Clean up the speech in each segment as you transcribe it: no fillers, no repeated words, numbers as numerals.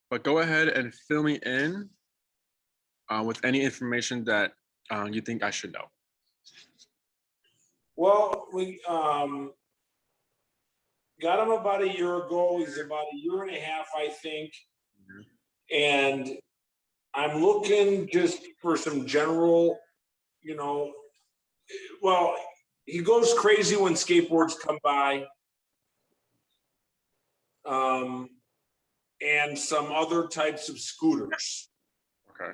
but go ahead and fill me in with any information that you think I should know. Well, we got him about a year ago. He's about a year and a half, I think. And I'm looking just for some general, well, he goes crazy when skateboards come by. And some other types of scooters. Okay.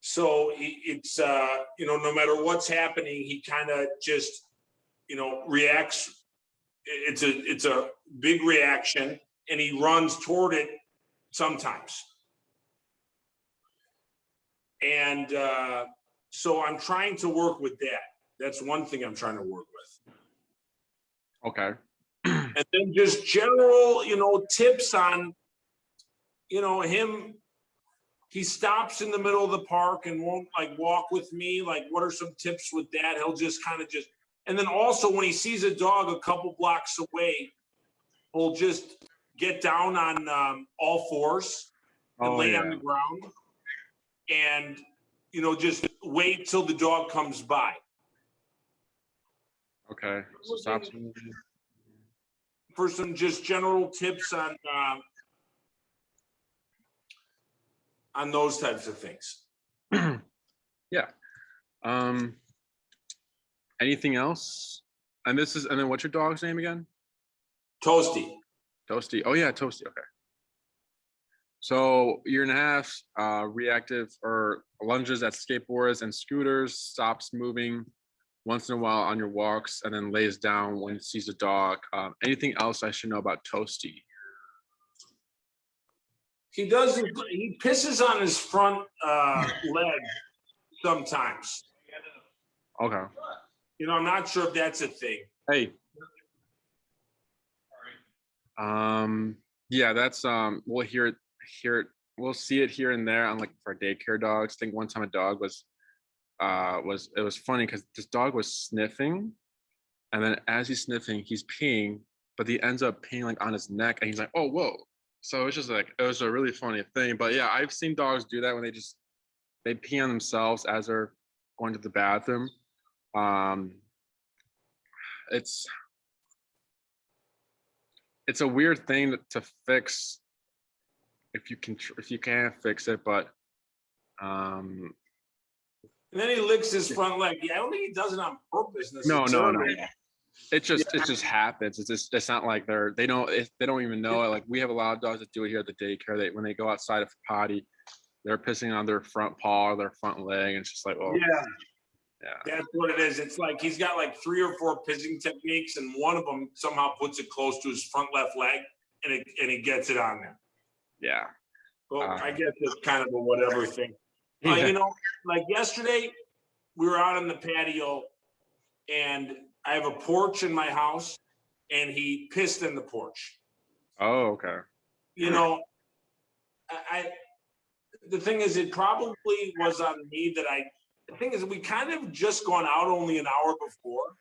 So it's, no matter what's happening, he kind of just, reacts. It's a big reaction, and he runs toward it sometimes. And so I'm trying to work with that. That's one thing I'm trying to work with. Okay. And then just general, tips on, him. He stops in the middle of the park and won't walk with me. Like, what are some tips with that? He'll just kind of and then also when he sees a dog a couple blocks away, he'll just get down on all fours and lay on the ground and, just wait till the dog comes by. Okay. So stops. For some just general tips on those types of things. Yeah. Anything else? And then what's your dog's name again? Toasty. Toasty. Oh yeah, Toasty. Okay. So year and a half, reactive or lunges at skateboards and scooters, stops moving once in a while on your walks, and then lays down when he sees a dog. Anything else I should know about Toasty? He pisses on his front leg sometimes. Okay. I'm not sure if that's a thing. Hey. Yeah, that's we'll hear it, we'll see it here and there on for daycare dogs. I think one time a dog was funny because this dog was sniffing, and then as he's sniffing, he's peeing, but he ends up peeing on his neck, and he's like, oh, whoa. So it's just it was a really funny thing. But yeah, I've seen dogs do that when they pee on themselves as they're going to the bathroom. It's a weird thing to fix if you can fix it, but and then he licks his front leg. Yeah, I don't think he does it on purpose. No. It just happens. It's not like they don't even know it. We have a lot of dogs that do it here at the daycare. When they go outside of potty, they're pissing on their front paw or their front leg, and it's just yeah, that's what it is. It's like he's got 3 or 4 pissing techniques, and one of them somehow puts it close to his front left leg, and he gets it on there. Yeah. Well, I guess it's kind of a whatever thing. Yesterday, we were out on the patio, and I have a porch in my house, and he pissed in the porch. Oh, okay. The thing is, it probably was on me the thing is, we kind of just gone out only an hour before,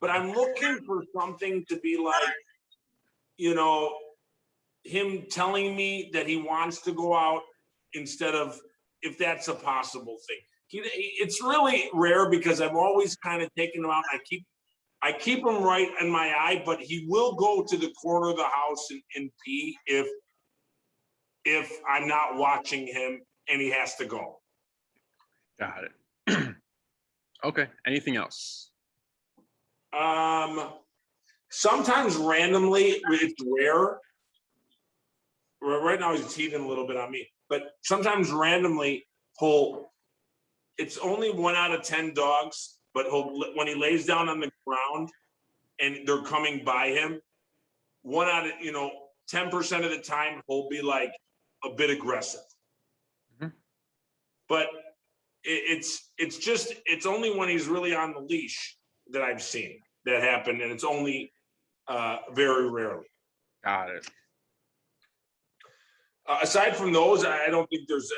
but I'm looking for something to be him telling me that he wants to go out instead of if that's a possible thing. It's really rare because I'm always kind of taking him out. I keep him right in my eye, but he will go to the corner of the house and pee if I'm not watching him and he has to go. Got it. Okay. Anything else? Sometimes randomly, it's rare. Right now he's teething a little bit on me, but sometimes randomly it's only 1 out of 10 dogs, but when he lays down on the ground and they're coming by him, 1 out of 10% of the time he'll be a bit aggressive. Mm-hmm. But it's only when he's really on the leash that I've seen that happen, and it's only very rarely. Got it. Aside from those, I don't think there's.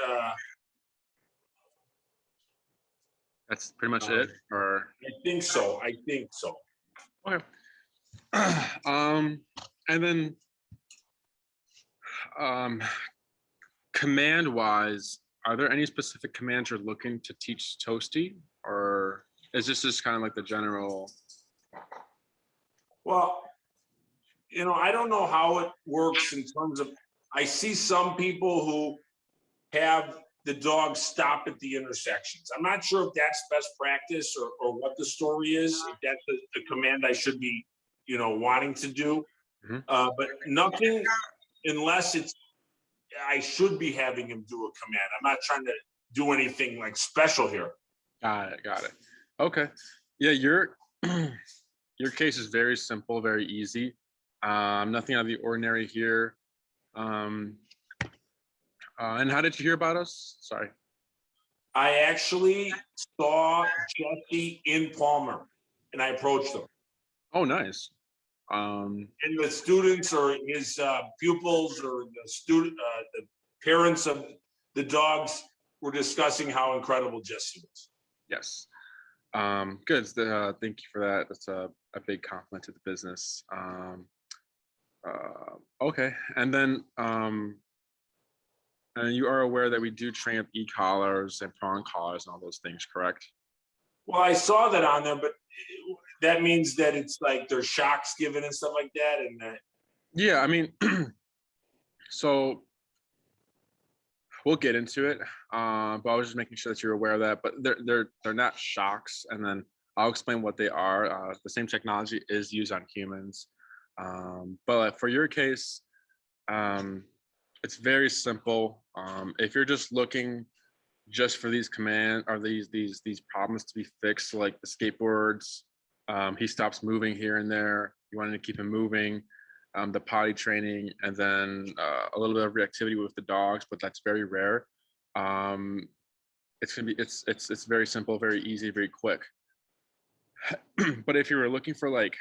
That's pretty much it, or I think so. Okay. And then, command wise, are there any specific commands you're looking to teach Toasty, or is this just kind of like the general? Well, I don't know how it works in terms of, I see some people who have the dog stop at the intersections. I'm not sure if that's best practice or what the story is, if that's the command I should be, wanting to do. Mhm. But nothing, unless I should be having him do a command. I'm not trying to do anything like special here. Got it. Okay. Yeah, your your case is very simple, very easy. Nothing out of the ordinary here. And how did you hear about us? Sorry. I actually saw Jesse in Palmer and I approached him. Oh, nice. And the students or his pupils or the parents of the dogs were discussing how incredible Jesse was. Yes. Good. Thank you for that. That's a big compliment to the business. Okay. And then and you are aware that we do train up e-collars and prong collars and all those things, correct? Well, I saw that on there, but that means that it's like there's shocks given and stuff like that. And Yeah, I mean, so we'll get into it, but I was just making sure that you're aware of that. But they're not shocks, and then I'll explain what they are. The same technology is used on humans, but for your case, it's very simple. If you're just looking just for these commands or these problems to be fixed, like the skateboards, he stops moving here and there. You wanted to keep him moving. The potty training, and then a little bit of reactivity with the dogs, but that's very rare. It's very simple, very easy, very quick. But if you were looking for like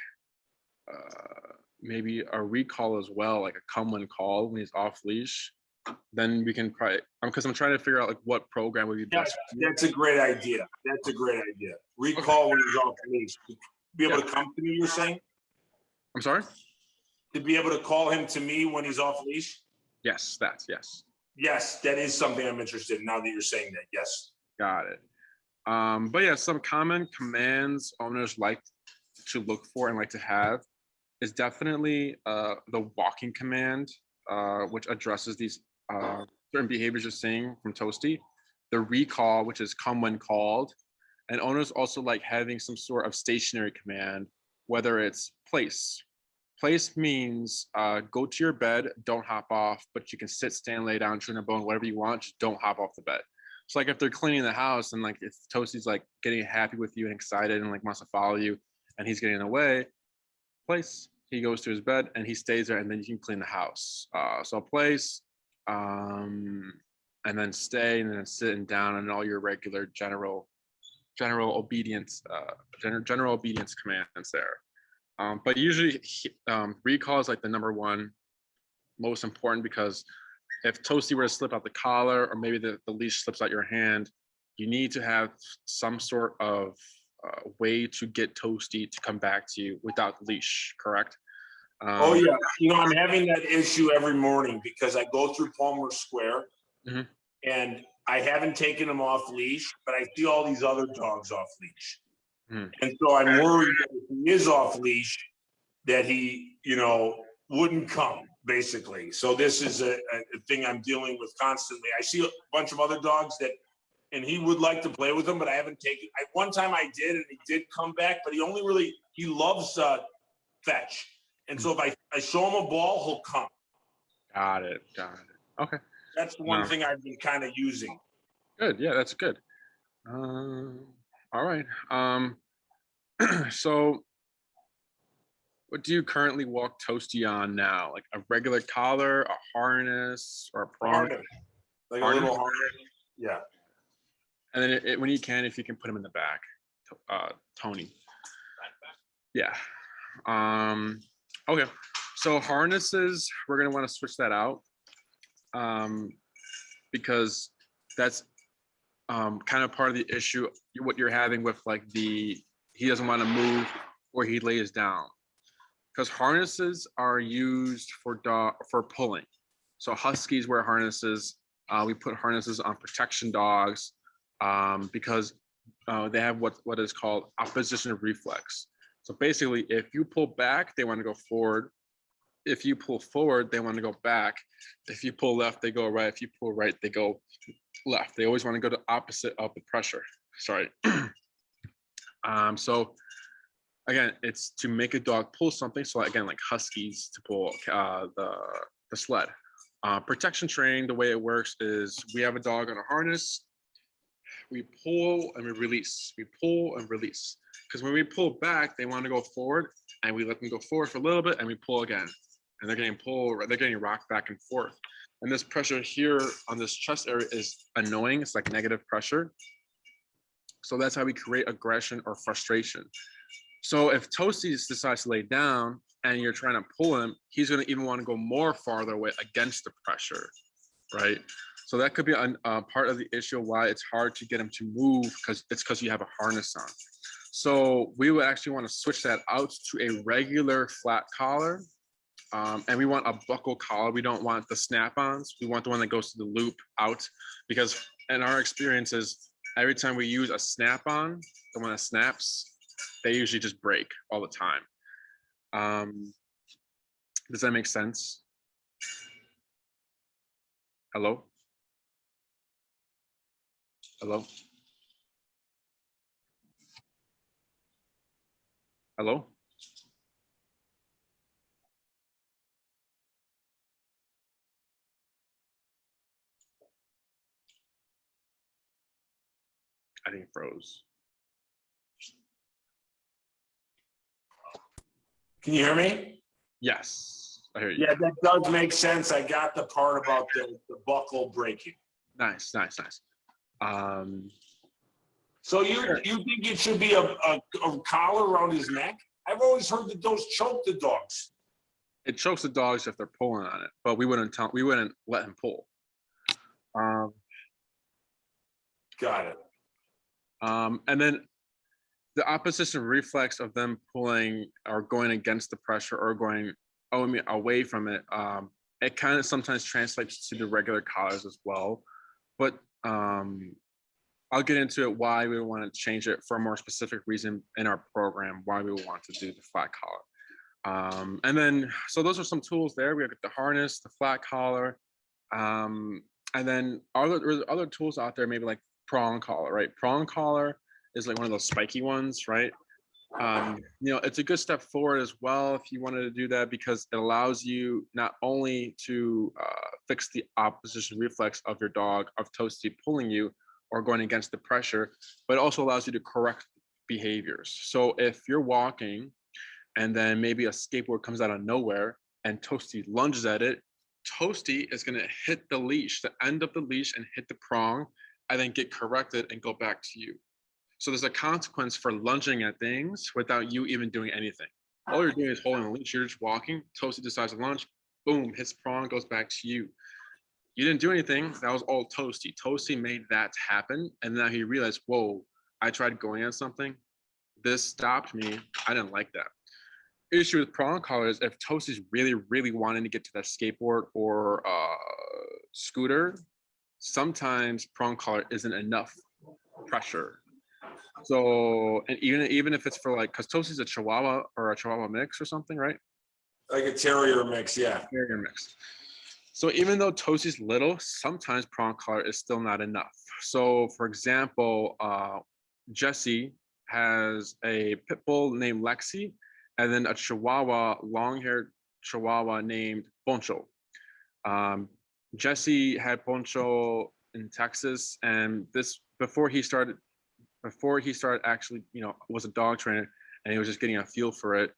maybe a recall as well, like a come when call when he's off leash, then we can probably, because I'm trying to figure out like what program would be best. That's a great idea. That's a great idea. Recall when he's off leash. Be able to come to me, you're saying? I'm sorry? To be able to call him to me when he's off leash? Yes, yes. Yes, that is something I'm interested in now that you're saying that. Yes. Got it. But yeah, some common commands owners like to look for and like to have is definitely the walking command, which addresses these certain behaviors you're seeing from Toasty. The recall, which is come when called. And owners also like having some sort of stationary command, whether it's place. Place means go to your bed, don't hop off, but you can sit, stand, lay down, chew on a bone, whatever you want, just don't hop off the bed. So like if they're cleaning the house and like if Toasty's like getting happy with you and excited and like wants to follow you and he's getting away, place, he goes to his bed and he stays there and then you can clean the house. So place, and then stay and then sitting down and all your regular general obedience, general obedience commands there. But usually recall is like the number one most important, because if Toasty were to slip out the collar or maybe the leash slips out your hand, you need to have some sort of way to get Toasty to come back to you without the leash, correct? Oh yeah, I'm having that issue every morning because I go through Palmer Square and I haven't taken him off leash, but I see all these other dogs off leash. And so I'm worried that if he is off leash, that he, wouldn't come, basically. So this is a thing I'm dealing with constantly. I see a bunch of other dogs and he would like to play with them, but I haven't taken. One time I did, and he did come back, but he loves fetch. And so if I show him a ball, he'll come. Got it. Okay. That's the one thing I've been kind of using. Good. Yeah, that's good. All right. So what do you currently walk Toasty on now? Like a regular collar, a harness, or a prong? Like a little harness. Yeah. And then when you can, if you can put him in the back, Tony. Yeah. Okay. So harnesses, we're gonna want to switch that out, because that's kind of part of the issue. What you're having with like he doesn't want to move or he lays down, because harnesses are used for pulling. So huskies wear harnesses We put harnesses on protection dogs because they have what is called opposition reflex. So basically, if you pull back, they want to go forward. If you pull forward, they want to go back. If you pull left, they go right. If you pull right, they go left. They always want to go to opposite of the pressure. Sorry. So again, it's to make a dog pull something. So again, like huskies to pull the sled. Protection training, the way it works is we have a dog on a harness. We pull and we release. We pull and release. Because when we pull back, they want to go forward, and we let them go forward for a little bit, and we pull again. And they're getting rocked back and forth. And this pressure here on this chest area is annoying. It's like negative pressure. So that's how we create aggression or frustration. So if Toasty decides to lay down and you're trying to pull him, he's going to even want to go more farther away against the pressure, right? So that could be a part of the issue why it's hard to get him to move, because you have a harness on. So we would actually want to switch that out to a regular flat collar. And we want a buckle collar. We don't want the snap-ons. We want the one that goes to the loop out, because in our experiences, every time we use a snap-on, the one that snaps, they usually just break all the time. Does that make sense? Hello? Hello? Hello? I think it froze. Can you hear me? Yes, I hear you. Yeah, that does make sense. I got the part about the buckle breaking. Nice. So you think it should be a collar around his neck? I've always heard that those choke the dogs. It chokes the dogs if they're pulling on it, but we wouldn't let him pull. Got it. And then the opposition reflex of them pulling or going against the pressure or going away from it, it kind of sometimes translates to the regular collars as well. But I'll get into it why we want to change it for a more specific reason in our program, why we want to do the flat collar. And then, so those are some tools there. We have the harness, the flat collar, and then other tools out there, maybe like prong collar, right? Prong collar is like one of those spiky ones, right? It's a good step forward as well if you wanted to do that, because it allows you not only to fix the opposition reflex of your dog, of Toasty pulling you or going against the pressure, but it also allows you to correct behaviors. So if you're walking and then maybe a skateboard comes out of nowhere and Toasty lunges at it, Toasty is going to hit the leash, the end of the leash, and hit the prong, and then get corrected and go back to you. So there's a consequence for lunging at things without you even doing anything. All you're doing is holding the leash. You're just walking. Toasty decides to lunge. Boom, his prong goes back to you. You didn't do anything. That was all Toasty. Toasty made that happen. And now he realized, whoa, I tried going at something. This stopped me. I didn't like that. Issue with prong collar is if Toasty's really, really wanting to get to that skateboard or scooter, sometimes prong collar isn't enough pressure. So, and even if it's for like, because Toasty's a Chihuahua or a Chihuahua mix or something, right? Like a Terrier mix, yeah. Terrier mix. So even though Toasty's little, sometimes prong collar is still not enough. So for example, Jesse has a pit bull named Lexi, and then a Chihuahua, long-haired Chihuahua named Poncho. Jesse had Poncho in Texas, and this before he started actually, was a dog trainer, and he was just getting a feel for it.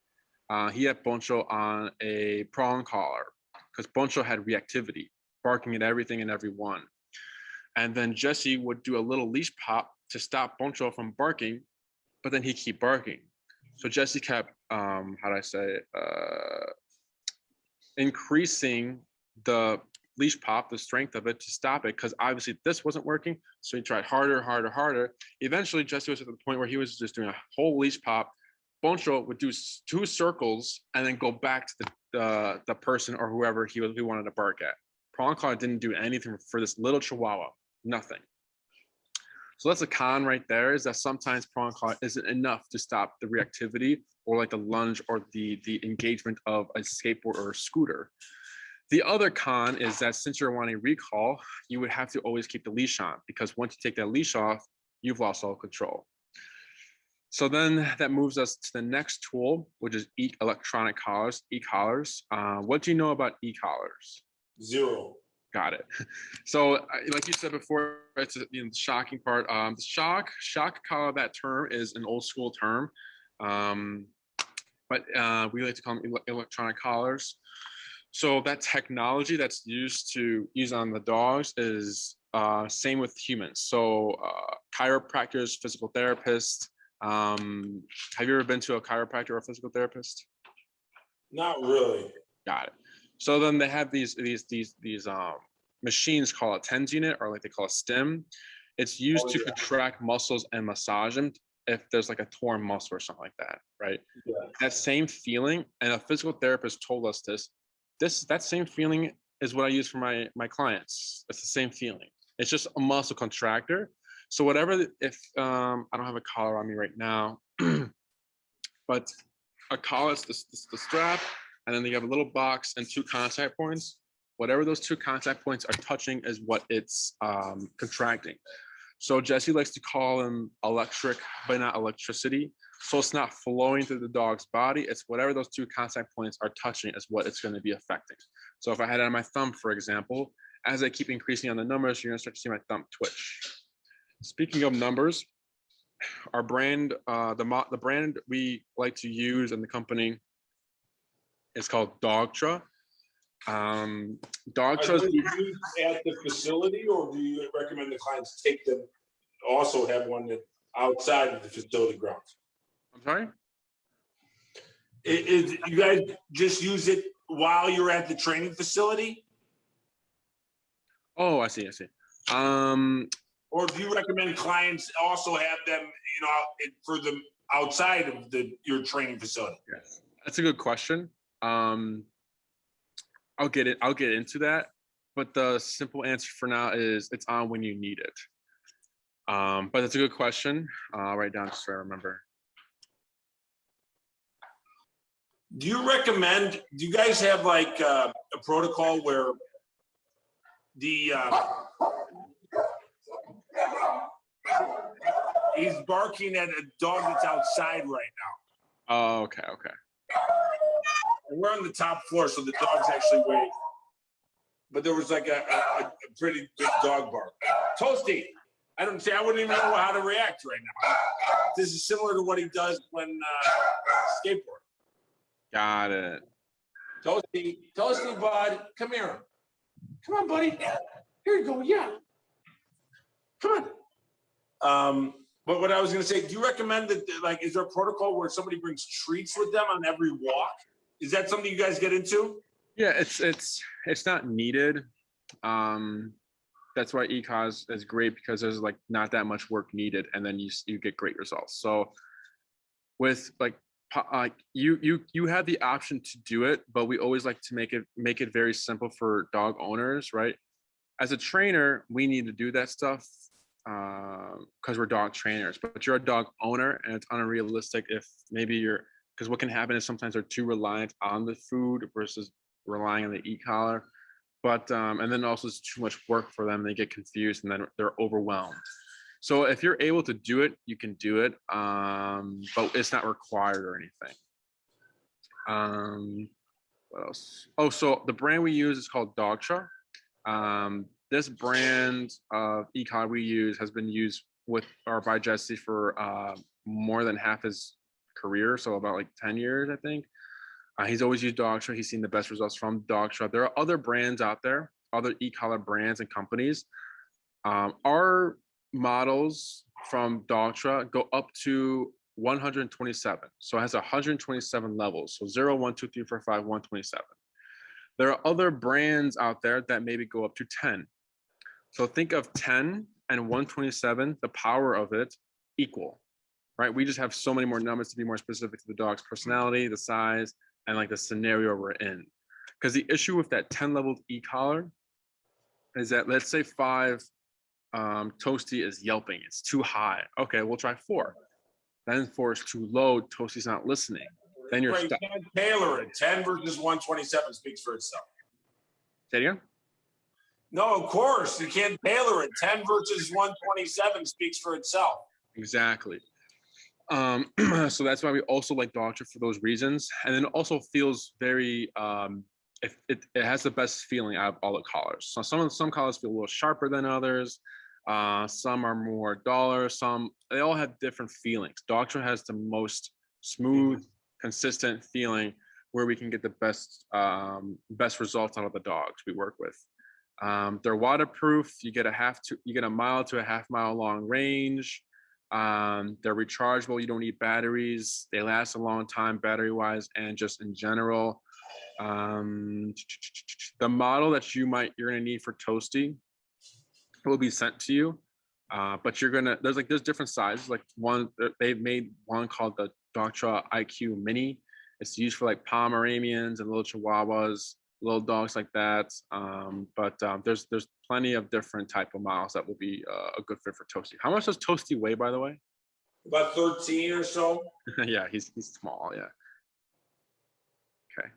He had Poncho on a prong collar because Poncho had reactivity, barking at everything and everyone. And then Jesse would do a little leash pop to stop Poncho from barking, but then he'd keep barking. So Jesse kept, increasing the leash pop, the strength of it to stop it, because obviously this wasn't working. So he tried harder. Eventually, Jesse was at the point where he was just doing a whole leash pop. Poncho would do 2 circles and then go back to the person or whoever he wanted to bark at. prong collar didn't do anything for this little Chihuahua, nothing. So that's a con right there, is that sometimes prong collar isn't enough to stop the reactivity or like the lunge or the engagement of a skateboard or a scooter. The other con is that since you're wanting recall, you would have to always keep the leash on, because once you take that leash off, you've lost all control. So then that moves us to the next tool, which is electronic collars, e-collars. What do you know about e-collars? Zero. Got it. So like you said before, it's the shocking part. The shock collar, that term is an old school term, but we like to call them electronic collars. So that technology that's used on the dogs is same with humans. So chiropractors, physical therapists. Have you ever been to a chiropractor or a physical therapist? Not really. Got it. So then they have these machines called a TENS unit, or like they call a stim. It's used to contract muscles and massage them if there's like a torn muscle or something like that, right? Yeah. That same feeling, and a physical therapist told us that same feeling is what I use for my clients. It's the same feeling. It's just a muscle contractor. So whatever, if I don't have a collar on me right now, but a collar is the strap, and then you have a little box and 2 contact points. Whatever those 2 contact points are touching is what it's contracting. So Jesse likes to call them electric, but not electricity. So it's not flowing through the dog's body. It's whatever those 2 contact points are touching is what it's going to be affecting. So if I had it on my thumb, for example, as I keep increasing on the numbers, you're going to start to see my thumb twitch. Speaking of numbers, our brand, the brand we like to use in the company is called Dogtra. Dogtra. Do you use at the facility, or do you recommend the clients take them? Also have one that outside of the facility grounds. I'm sorry. You guys just use it while you're at the training facility? Oh, I see. Or do you recommend clients also have them, for them outside of your training facility? Yes, that's a good question. I'll get into that, but the simple answer for now is it's on when you need it. But it's a good question. I'll write down just so I remember. Do you guys have like a protocol where the he's barking at a dog that's outside right now? Oh, okay. And we're on the top floor, so the dog's actually waiting. But there was like a pretty big dog bark. Toasty, I wouldn't even know how to react right now. This is similar to what he does when skateboarding. Got it. Toasty, bud, come here. Come on, buddy. Here you go. Yeah. Come on. But what I was going to say, do you recommend that, like, is there a protocol where somebody brings treats with them on every walk? Is that something you guys get into? Yeah, it's not needed. That's why e-cause is great, because there's like not that much work needed, and then you get great results. So with you have the option to do it, but we always like to make it very simple for dog owners, right? As a trainer, we need to do that stuff because we're dog trainers, but you're a dog owner, and it's unrealistic if maybe because what can happen is sometimes they're too reliant on the food versus relying on the e-collar. But and then also it's too much work for them. They get confused and then they're overwhelmed. So if you're able to do it, you can do it, but it's not required or anything. What else? Oh, so the brand we use is called Dogtra. This brand of e-collar we use has been used by Jesse for more than half his career, so about like 10 years, I think. He's always used Dogtra. He's seen the best results from Dogtra. There are other brands out there, other e-collar brands and companies. Our models from Dogtra go up to 127. So it has 127 levels. So 0, 1, 2, 3, 4, 5, 127. There are other brands out there that maybe go up to 10. So think of 10 and 127, the power of it equal, right? We just have so many more numbers to be more specific to the dog's personality, the size, and like the scenario we're in. Because the issue with that 10 leveled e-collar is that, let's say 5, Toasty is yelping, it's too high. Okay, we'll try 4. Then 4 is too low, Toasty's not listening. Then you're Right, stuck. you can't tailor it. 10 versus 127 speaks for itself. Say it again? No, of course, you can't tailor it. 10 versus 127 speaks for itself. Exactly. So that's why we also like Doctor for those reasons. And then it also feels very, it has the best feeling out of all the collars. So some collars feel a little sharper than others. Some are more duller. They all have different feelings. Doctor has the most smooth, consistent feeling where we can get the best results out of the dogs we work with. They're waterproof. You get a mile to a half-mile long range. They're rechargeable. You don't need batteries. They last a long time battery-wise and just in general. The model that you're gonna need for Toasty will be sent to you. But there's different sizes. Like they've made one called the Doctra IQ Mini. It's used for like Pomeranians and little Chihuahuas, little dogs like that. But there's plenty of different type of models that will be a good fit for Toasty. How much does Toasty weigh, by the way? About 13 or so. Yeah, he's small. Yeah. Okay.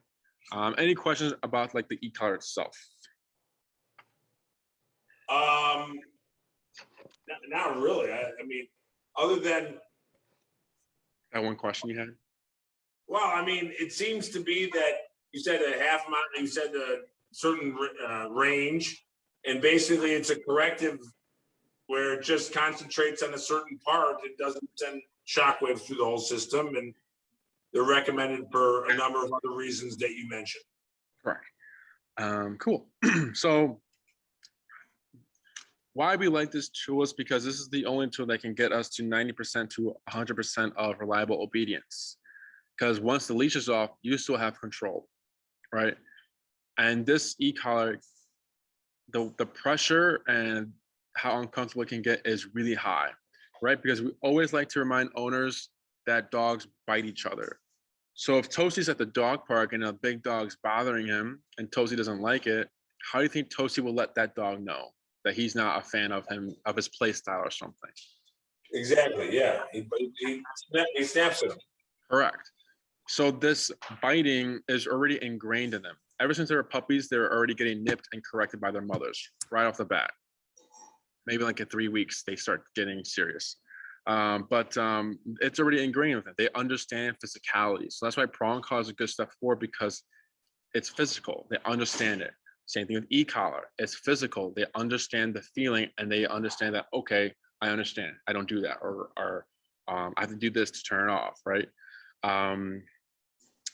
Any questions about like the e-collar itself? Not really. I mean, other than That one question you had? well, I mean, it seems to be that you said a half mile, you said a certain range, and basically it's a corrective where it just concentrates on a certain part. It doesn't send shockwaves through the whole system, and they're recommended for a number of other reasons that you mentioned. Correct. Cool. So why we like this tool is because this is the only tool that can get us to 90% to 100% of reliable obedience. Because once the leash is off, you still have control, right? And this e-collar, the pressure and how uncomfortable it can get is really high, right? Because we always like to remind owners that dogs bite each other. So if Toasty's at the dog park and a big dog's bothering him and Toasty doesn't like it, how do you think Toasty will let that dog know that he's not a fan of his play style or something? Exactly. Yeah. He snaps at him. Correct. So this biting is already ingrained in them. Ever since they were puppies, they were already getting nipped and corrected by their mothers right off the bat. Maybe like in 3 weeks, they start getting serious. But it's already ingrained with them. They understand physicality. So that's why prong collar is a good step forward, because it's physical. They understand it. Same thing with e-collar. It's physical. They understand the feeling and they understand that, okay, I understand. I don't do that. Or I have to do this to turn it off, right?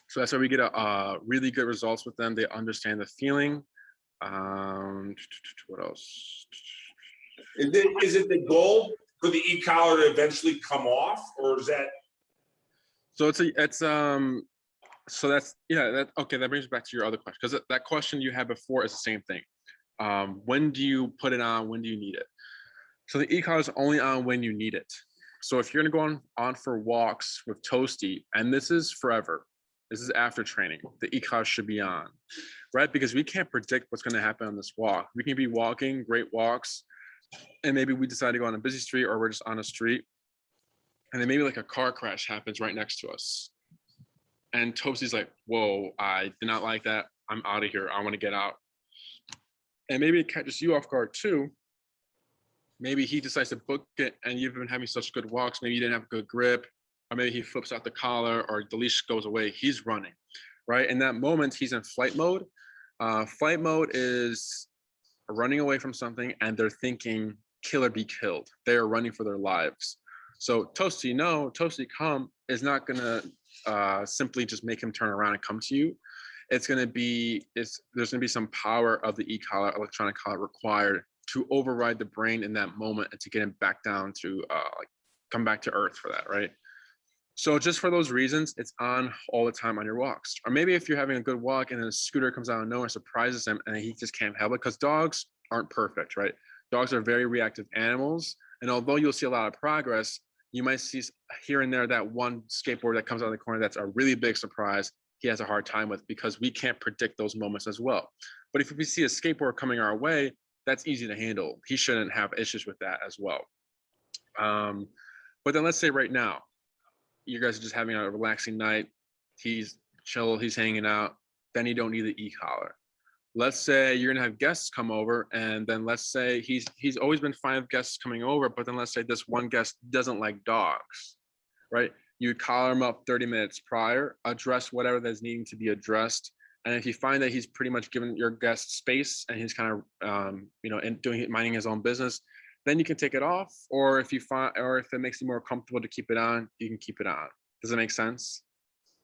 So that's why we get really good results with them. They understand the feeling. What else? Is it the goal for the e-collar to eventually come off, or is that? So so that's, yeah, okay, that brings me back to your other question, because that question you had before is the same thing. When do you put it on? When do you need it? So the e-collar is only on when you need it. So if you're gonna go on for walks with Toasty, and this is forever, this is after training, the e-collar should be on, right? Because we can't predict what's gonna happen on this walk. We can be walking, great walks, and maybe we decide to go on a busy street, or we're just on a street, and then maybe like a car crash happens right next to us. And Toasty's like, whoa, I did not like that. I'm out of here. I want to get out. And maybe it catches you off guard too. Maybe he decides to book it and you've been having such good walks. Maybe you didn't have a good grip, or maybe he flips out the collar or the leash goes away. He's running, right? In that moment, he's in flight mode. Flight mode is running away from something and they're thinking kill or be killed. They are running for their lives. So Toasty, no, Toasty, come is not gonna simply just make him turn around and come to you. There's gonna be some power of the e-collar, electronic collar required to override the brain in that moment and to get him back down to like come back to earth for that, right? So just for those reasons, it's on all the time on your walks. Or maybe if you're having a good walk and then a scooter comes out of nowhere, surprises him, and he just can't help it, because dogs aren't perfect, right? Dogs are very reactive animals, and although you'll see a lot of progress, you might see here and there that one skateboard that comes out of the corner that's a really big surprise he has a hard time with, because we can't predict those moments as well. But if we see a skateboard coming our way, that's easy to handle. He shouldn't have issues with that as well. But then let's say right now, you guys are just having a relaxing night. He's chill, he's hanging out. Then you don't need the e-collar. Let's say you're gonna have guests come over, and then let's say he's always been fine with guests coming over, but then let's say this one guest doesn't like dogs, right? You collar him up 30 minutes prior, address whatever that's needing to be addressed. And if you find that he's pretty much given your guest space and he's kind of, minding his own business, then you can take it off. Or if it makes you more comfortable to keep it on, you can keep it on. Does that make sense?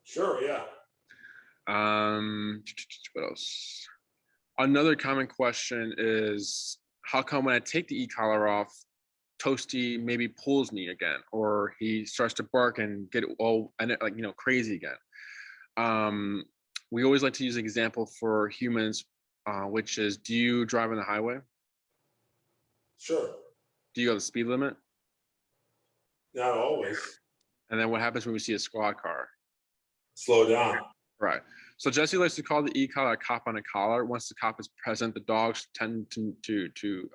Sure, yeah. What else? Another common question is, how come when I take the e-collar off, Toasty maybe pulls me again, or he starts to bark and get all crazy again? We always like to use an example for humans, which is, do you drive on the highway? Sure. Do you go the speed limit? Not always. And then what happens when we see a squad car? Slow down. Right. So Jesse likes to call the e-collar a cop on a collar. Once the cop is present, the dogs tend to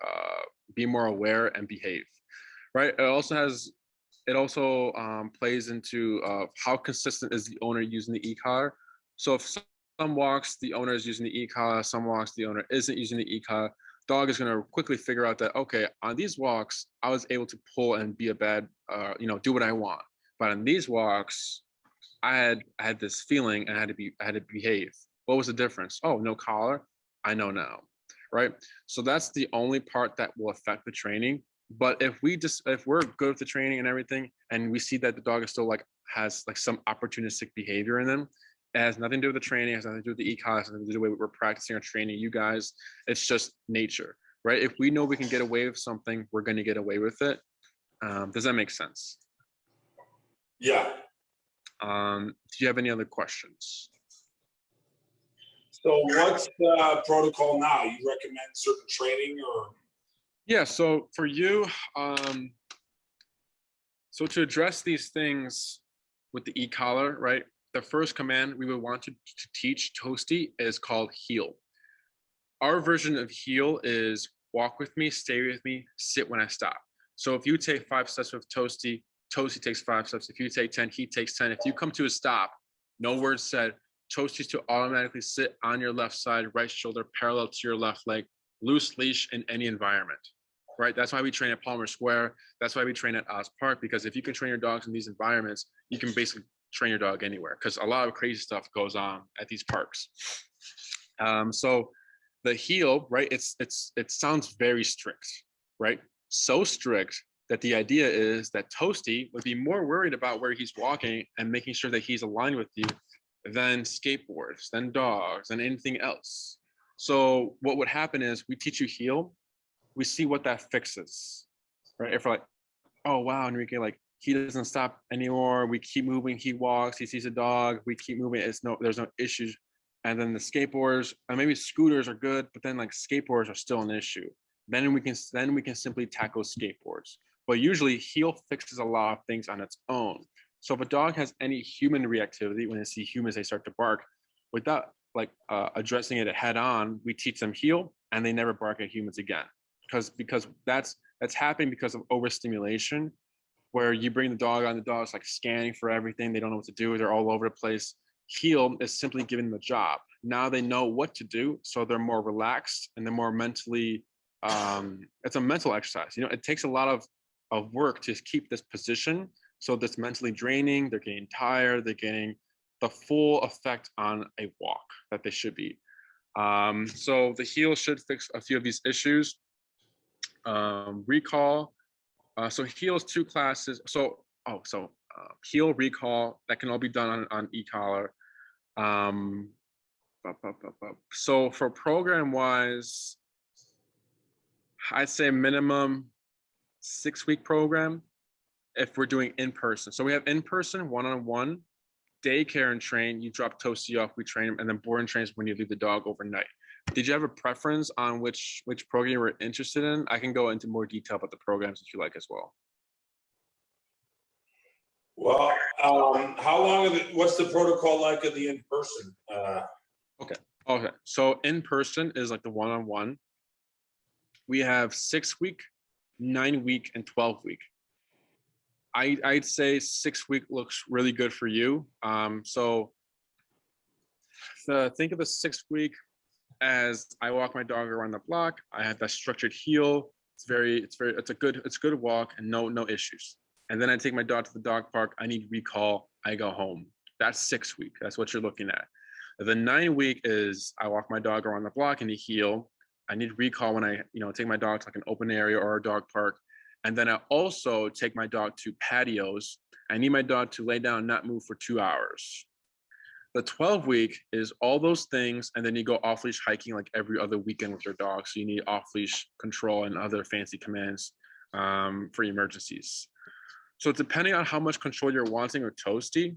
be more aware and behave. Right. It also plays into how consistent is the owner using the e-collar. So if some walks the owner is using the e-collar, some walks the owner isn't using the e-collar, dog is going to quickly figure out that, okay, on these walks I was able to pull and be a bad, do what I want. But on these walks, I had this feeling and I had to behave. What was the difference? Oh, no collar. I know now, right? So that's the only part that will affect the training. But if we're good with the training and everything, and we see that the dog is still has some opportunistic behavior in them, it has nothing to do with the training, it has nothing to do with the e-collar, it has nothing to do with the way we're practicing or training you guys. It's just nature, right? If we know we can get away with something, we're going to get away with it. Does that make sense? Yeah. Do you have any other questions? So what's the protocol now? You recommend certain training or? Yeah, so for you, so to address these things with the e-collar, right? The first command we would want to teach Toasty is called heel. Our version of heel is walk with me, stay with me, sit when I stop. So if you take 5 steps with Toasty, Toasty takes 5 steps. If you take 10, he takes 10. If you come to a stop, no words said, Toasty's to automatically sit on your left side, right shoulder parallel to your left leg, loose leash in any environment, right? That's why we train at Palmer Square. That's why we train at Oz Park, because if you can train your dogs in these environments, you can basically train your dog anywhere, because a lot of crazy stuff goes on at these parks. So the heel, right? It sounds very strict, right? So strict that the idea is that Toasty would be more worried about where he's walking and making sure that he's aligned with you than skateboards, than dogs, and anything else. So what would happen is we teach you heel, we see what that fixes, right? If we're like, oh wow, Enrique, he doesn't stop anymore, we keep moving, he walks, he sees a dog, we keep moving, there's no issues. And then the skateboards, and maybe scooters are good, but then skateboards are still an issue. Then we can simply tackle skateboards. But usually heel fixes a lot of things on its own. So if a dog has any human reactivity, when they see humans, they start to bark. Without addressing it head on, we teach them heel, and they never bark at humans again. Because that's happening because of overstimulation, where you bring the dog on, the dog's scanning for everything. They don't know what to do. They're all over the place. Heel is simply giving them a job. Now they know what to do, so they're more relaxed and they're more mentally. It's a mental exercise. It takes a lot of work to keep this position. So that's mentally draining. They're getting tired. They're getting the full effect on a walk that they should be. So the heel should fix a few of these issues. Recall. So heel is 2 classes. Heel, recall, that can all be done on e-collar. So for program wise, I'd say minimum 6-week program if we're doing in person. So we have in person, one-on-one, daycare and train. You drop Toasty off, we train him, and then board and trains when you leave the dog overnight. Did you have a preference on which program you were interested in? I can go into more detail about the programs if you like as well. Well, how long what's the protocol like of the in person? Okay. So in person is the one-on-one. we have 6 week, 9 week, and 12 week. I'd say 6 week looks really good for you. So think of a 6 week as I walk my dog around the block. I have that structured heel. It's a good walk and no issues. And then I take my dog to the dog park. I need recall. I go home. That's 6 week. That's what you're looking at. The 9 week is I walk my dog around the block and the heel. I need recall when I, take my dog to like an open area or a dog park. And then I also take my dog to patios. I need my dog to lay down, not move for 2 hours. The 12 week is all those things. And then you go off leash hiking like every other weekend with your dog. So you need off leash control and other fancy commands for emergencies. So depending on how much control you're wanting with Toasty,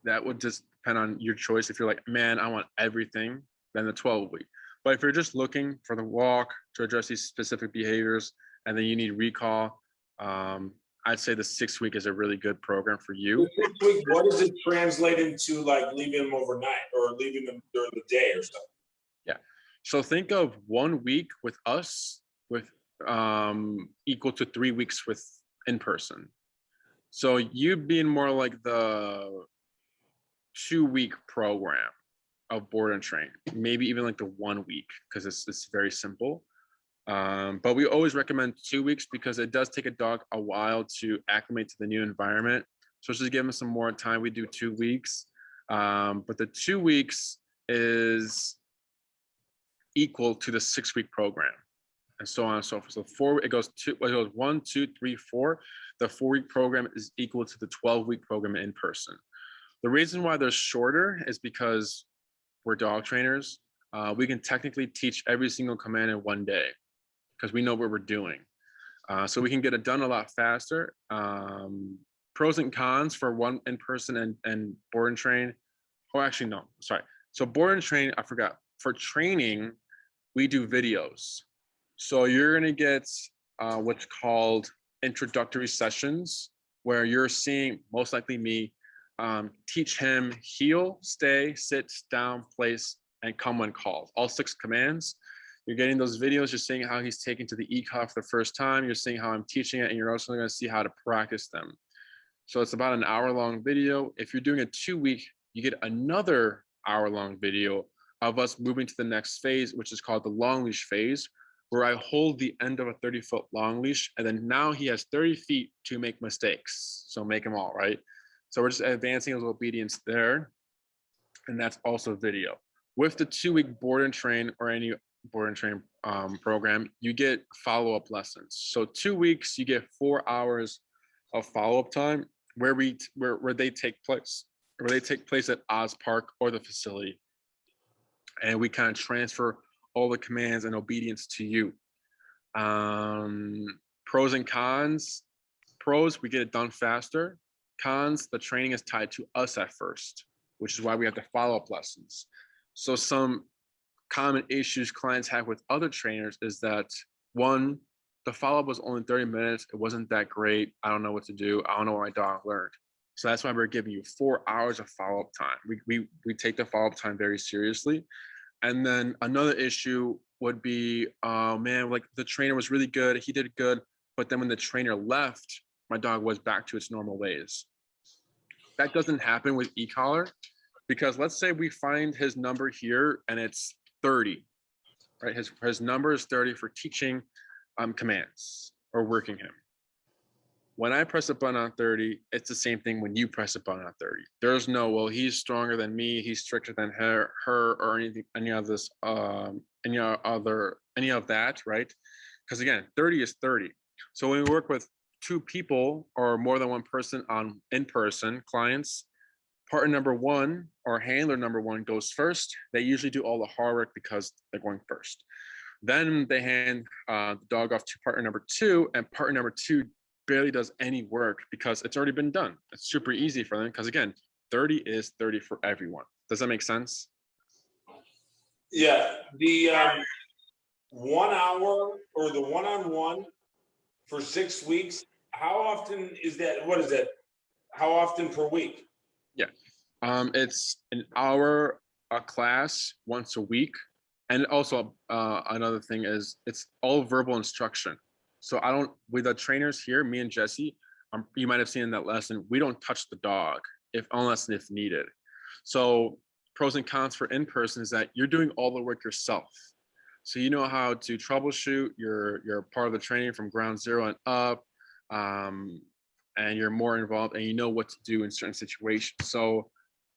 that would just depend on your choice. If you're like, man, I want everything, then the 12 week. But if you're just looking for the walk to address these specific behaviors, and then you need recall, I'd say the 6 week is a really good program for you. The 6 week, what does it translate into, like leaving them overnight or leaving them during the day or something? Yeah. So think of 1 week with us with equal to 3 weeks with in person. So you being more like the 2 week program of board and train, maybe even like the 1 week, because it's very simple. But we always recommend 2 weeks because it does take a dog a while to acclimate to the new environment. So just give them some more time. We do 2 weeks, but the 2 weeks is equal to the 6 week program, and so on and so forth. So it goes 1, 2, 3, 4. The 4 week program is equal to the 12 week program in person. The reason why they're shorter is because we're dog trainers. We can technically teach every single command in 1 day because we know what we're doing. So we can get it done a lot faster. Pros and cons for one in person and board and train. Oh, actually, no, sorry. So board and train, I forgot. For training, we do videos. So you're gonna get what's called introductory sessions where you're seeing, most likely me, teach him heel, stay, sit, down, place, and come when called. All 6 commands. You're getting those videos. You're seeing how he's taken to the ECOF for the first time. You're seeing how I'm teaching it, and you're also going to see how to practice them. So it's about an hour-long video. If you're doing a 2 week, you get another hour-long video of us moving to the next phase, which is called the long leash phase, where I hold the end of a 30-foot long leash, and then now he has 30 feet to make mistakes. So make them all, right? So we're just advancing his obedience there, and that's also video. With the 2 week board and train or any board and train program, you get follow-up lessons. So 2 weeks, you get 4 hours of follow-up time where they take place at Oz Park or the facility, and we kind of transfer all the commands and obedience to you. Pros and cons. Pros, we get it done faster. Cons, the training is tied to us at first, which is why we have the follow-up lessons. So some common issues clients have with other trainers is that, one, the follow-up was only 30 minutes. It wasn't that great. I don't know what to do. I don't know what my dog learned. So that's why we're giving you 4 hours of follow-up time. We take the follow-up time very seriously. And then another issue would be, man, like the trainer was really good. He did good. But then when the trainer left, my dog was back to its normal ways. That doesn't happen with e-collar, because let's say we find his number here and it's 30, right? His number is 30 for teaching commands or working him. When I press a button on 30, it's the same thing when you press a button on 30. There's no, well, he's stronger than me, he's stricter than her, or any of that, right? Because again, 30 is 30. So when we work with 2 people or more than 1 person on in-person clients, partner number 1 or handler number 1 goes first. They usually do all the hard work because they're going first. Then they hand the dog off to partner number 2, and partner number 2 barely does any work because it's already been done. It's super easy for them because, again, 30 is 30 for everyone. Does that make sense? Yeah. The 1 hour or the one-on-one for 6 weeks, how often is that? What is that? How often per week? Yeah. It's an hour a class once a week. And also another thing is it's all verbal instruction. So I don't, with the trainers here, me and Jesse, you might have seen in that lesson, we don't touch the dog unless and if needed. So pros and cons for in-person is that you're doing all the work yourself. So you know how to troubleshoot, you're part of the training from ground zero and up, and you're more involved and you know what to do in certain situations. So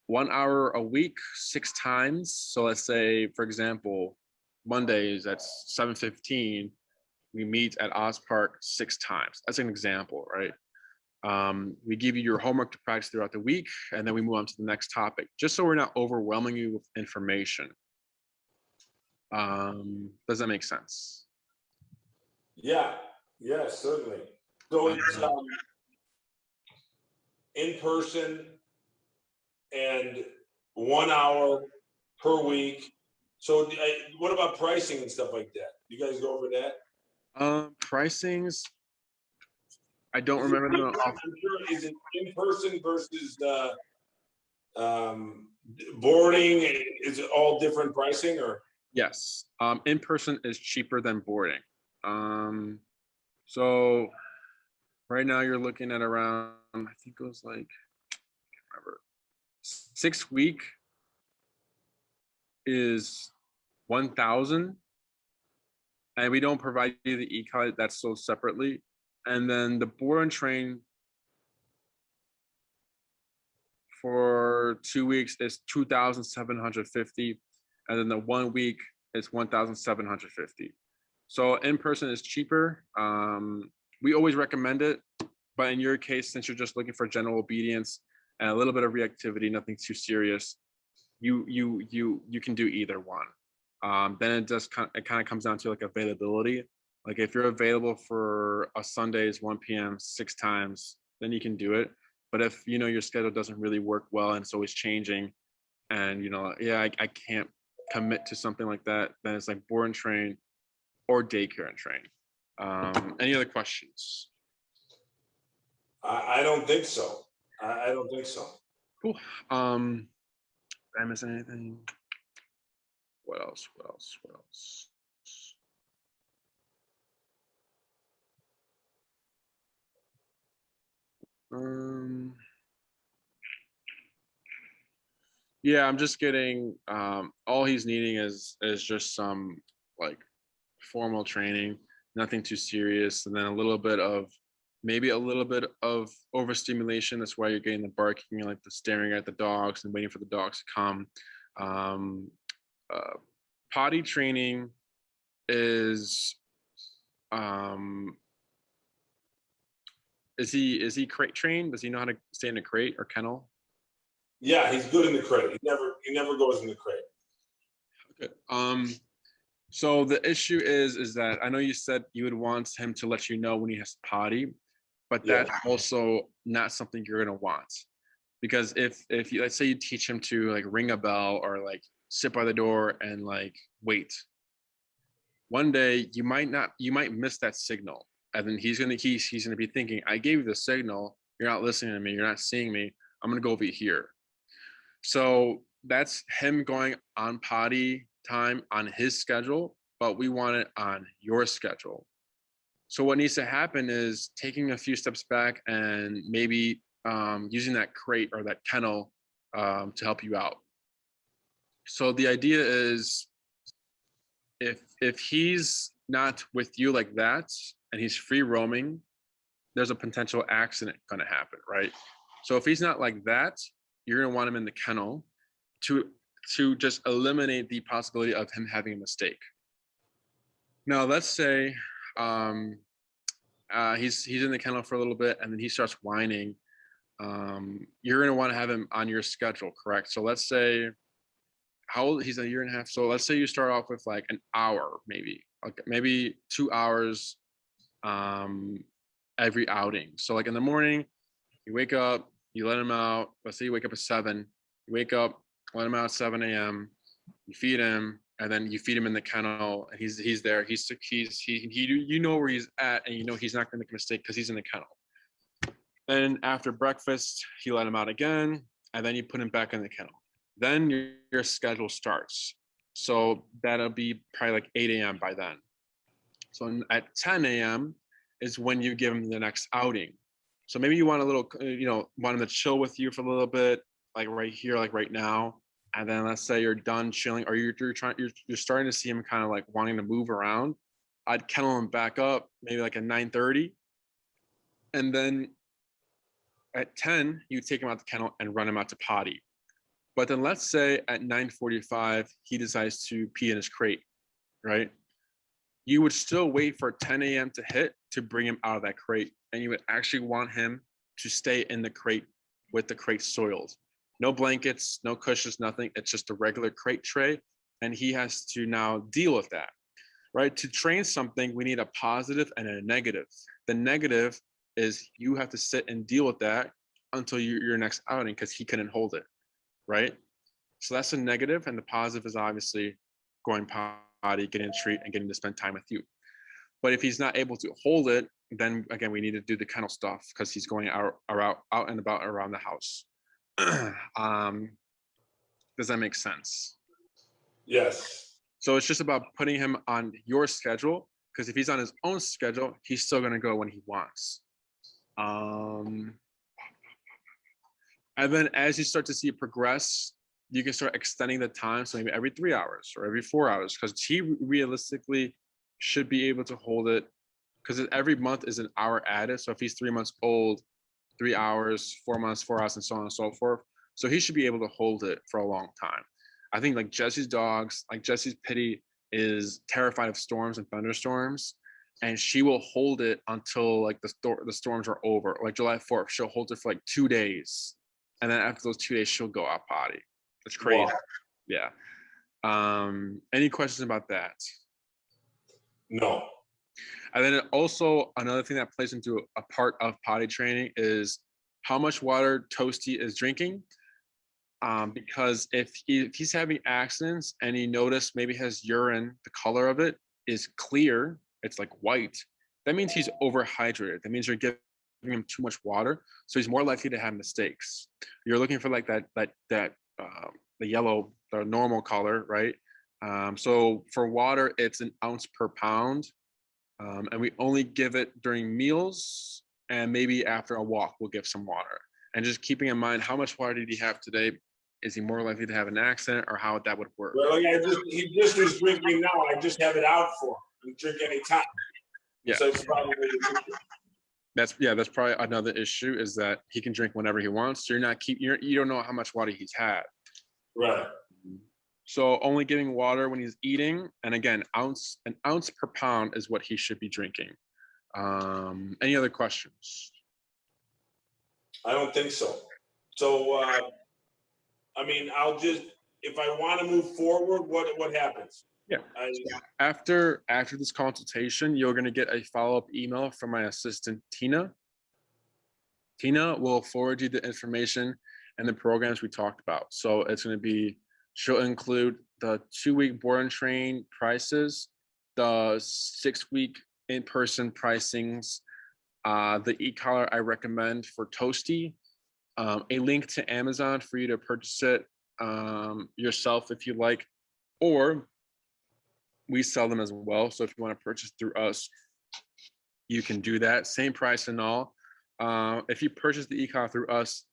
1 hour a week, 6 times. So let's say, for example, Mondays at 7:15, we meet at Oz Park 6 times. That's an example, right? We give you your homework to practice throughout the week, and then we move on to the next topic, just so we're not overwhelming you with information. Does that make sense? Yeah, yeah, certainly. So it's in person and 1 hour per week. So what about pricing and stuff like that? You guys go over that? Pricings, I don't remember them off. Is it in person versus boarding? Is it all different pricing or? Yes, in person is cheaper than boarding. So right now you're looking at around, I think it was like, I can't remember, 6 week is 1,000, and we don't provide you the e-card, that's sold separately. And then the board and train for 2 weeks is 2,750, and then the 1 week is 1,750. So in person is cheaper. We always recommend it, but in your case, since you're just looking for general obedience and a little bit of reactivity, nothing too serious, you can do either one. Then it kind of comes down to like availability. Like if you're available for a Sundays 1 p.m. 6 times, then you can do it. But if you know your schedule doesn't really work well and it's always changing, and you know, yeah, I can't commit to something like that, then it's like board and train or daycare and train. Any other questions? I don't think so. I don't think so. Cool. Did I miss anything? What else? What else? What else? Yeah, I'm just getting, all he's needing is just some like formal training, nothing too serious, and then maybe a little bit of overstimulation. That's why you're getting the barking, like the staring at the dogs and waiting for the dogs to come. Potty training is, is he crate trained? Does he know how to stay in a crate or kennel? Yeah, he's good in the crate. He never goes in the crate. Okay. So the issue is that I know you said you would want him to let you know when he has potty, but that's also not something you're gonna want, because if you, let's say you teach him to like ring a bell or like sit by the door and like wait, one day you might miss that signal, and then he's gonna be thinking, I gave you the signal, you're not listening to me, you're not seeing me, I'm gonna go over here. So that's him going on potty time on his schedule, but we want it on your schedule. So what needs to happen is taking a few steps back and maybe using that crate or that kennel to help you out. So the idea is, if he's not with you like that and he's free roaming, there's a potential accident going to happen, right? So if he's not like that, you're going to want him in the kennel to just eliminate the possibility of him having a mistake. Now, let's say he's in the kennel for a little bit and then he starts whining. You're going to want to have him on your schedule, correct? So let's say, how old? He's a year and a half. So let's say you start off with like an hour, maybe 2 hours every outing. So like in the morning, you wake up, you let him out. Let's say you wake up at 7. You wake up, let him out at 7 a.m. You feed him, and then you feed him in the kennel, and he's there. You know where he's at, and you know he's not going to make a mistake because he's in the kennel. Then after breakfast, you let him out again, and then you put him back in the kennel. Then your schedule starts. So that'll be probably like 8 a.m. by then. So at 10 a.m. is when you give him the next outing. So maybe you want a little, want him to chill with you for a little bit, like right here, like right now. And then let's say you're done chilling, or you're starting to see him kind of like wanting to move around. I'd kennel him back up, maybe like at 9:30. And then at 10, you take him out the kennel and run him out to potty. But then let's say at 9:45, he decides to pee in his crate, right? You would still wait for 10 a.m. to hit to bring him out of that crate. And you would actually want him to stay in the crate with the crate soiled. No blankets, no cushions, nothing. It's just a regular crate tray. And he has to now deal with that, right? To train something, we need a positive and a negative. The negative is you have to sit and deal with that until your next outing because he couldn't hold it, right? So that's a negative. And the positive is obviously going potty, getting a treat, and getting to spend time with you. But if he's not able to hold it, then again, we need to do the kennel stuff because he's going out and about around the house. Does that make sense? Yes. So it's just about putting him on your schedule, because if he's on his own schedule, he's still going to go when he wants. And then as you start to see it progress, you can start extending the time. So maybe every 3 hours or every 4 hours, because he realistically should be able to hold it, because every month is an hour added. So if he's 3 months old, 3 hours, 4 months, 4 hours, and so on and so forth. So he should be able to hold it for a long time. I think like Jesse's dogs, like Jesse's Pitty is terrified of storms and thunderstorms, and she will hold it until like the storms are over. Like July 4th, she'll hold it for like 2 days. And then after those 2 days, she'll go out potty. It's crazy. Wow. Yeah. Any questions about that? No. And then also another thing that plays into a part of potty training is how much water Toasty is drinking. Because if he's having accidents and you notice maybe his urine, the color of it is clear, it's like white, that means he's overhydrated. That means you're giving him too much water. So he's more likely to have mistakes. You're looking for like the yellow, the normal color, right? So for water, it's an ounce per pound. And we only give it during meals, and maybe after a walk, we'll give some water. And just keeping in mind, how much water did he have today? Is he more likely to have an accident, or how that would work? Well, he just was drinking now. I just have it out for him. He drink any time. Yeah. So it's probably that's probably another issue, is that he can drink whenever he wants. So you don't know how much water he's had. Right. So only giving water when he's eating, and again, an ounce per pound is what he should be drinking. Any other questions? I don't think so. So, I mean, if I want to move forward, what happens? Yeah. After this consultation, you're going to get a follow-up email from my assistant, Tina. Tina will forward you the information and the programs we talked about. So it's going to be, she'll include the 2-week board and train prices, the 6-week in-person pricings, the e-collar I recommend for Toasty, a link to Amazon for you to purchase it yourself if you like, or we sell them as well. So if you want to purchase through us, you can do that. Same price and all. If you purchase the e-collar through us,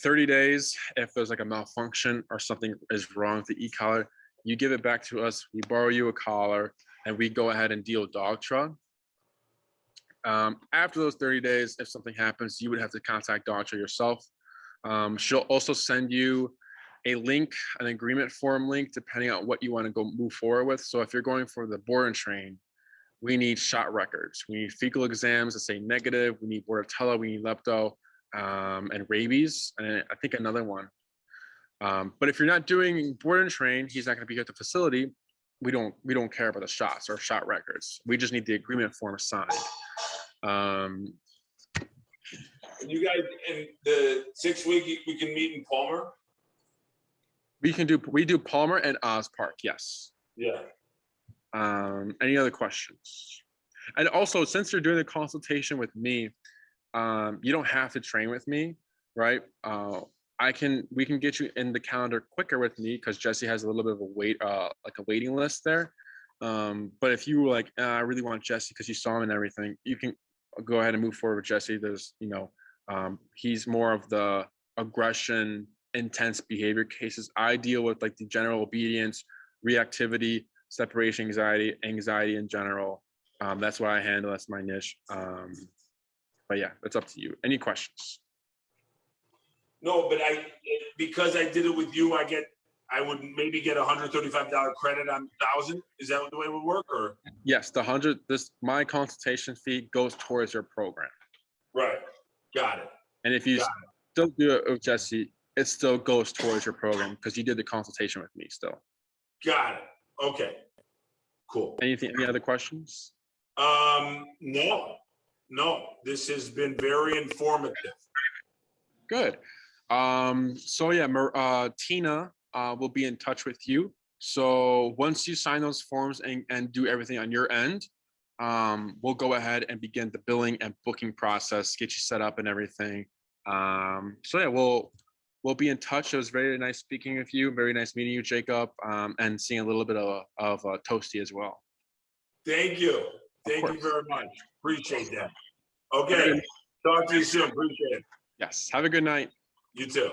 30 days, if there's like a malfunction or something is wrong with the e-collar, you give it back to us, we borrow you a collar, and we go ahead and deal dog truck. After those 30 days, if something happens, you would have to contact Dogtra yourself. She'll also send you a link, an agreement form link, depending on what you want to go move forward with. So if you're going for the board and train, we need shot records. We need fecal exams that say negative. We need Bordetella, we need lepto, and rabies, and I think another one. But if you're not doing board and train, he's not going to be at the facility. We don't care about the shots or shot records. We just need the agreement form signed. You guys, in the 6 week, we can meet in Palmer. We do Palmer and Oz Park. Yes. Yeah. Any other questions? And also, since you're doing the consultation with me, you don't have to train with me, right? we can get you in the calendar quicker with me because Jesse has a little bit of a like a waiting list there. But if you were like, I really want Jesse because you saw him and everything, you can go ahead and move forward with Jesse. There's, he's more of the aggression, intense behavior cases. I deal with like the general obedience, reactivity, separation anxiety in general. That's what I handle. That's my niche. But yeah, it's up to you. Any questions? No, but because I did it with you, I would maybe get $135 credit on 1,000. Is that the way it would work, or? Yes, my consultation fee goes towards your program. Right. Got it. And if you still do it with Jesse, it still goes towards your program because you did the consultation with me still. Got it. Okay. Cool. Any other questions? No. This has been very informative. Good. So yeah, Tina will be in touch with you. So once you sign those forms and do everything on your end, we'll go ahead and begin the billing and booking process, get you set up and everything. So yeah, we'll be in touch. It was very nice speaking with you. Very nice meeting you, Jacob, and seeing a little bit of Toasty as well. Thank you. Thank you very much. Appreciate that. Okay. Talk to you soon. Appreciate it. Yes. Have a good night. You too.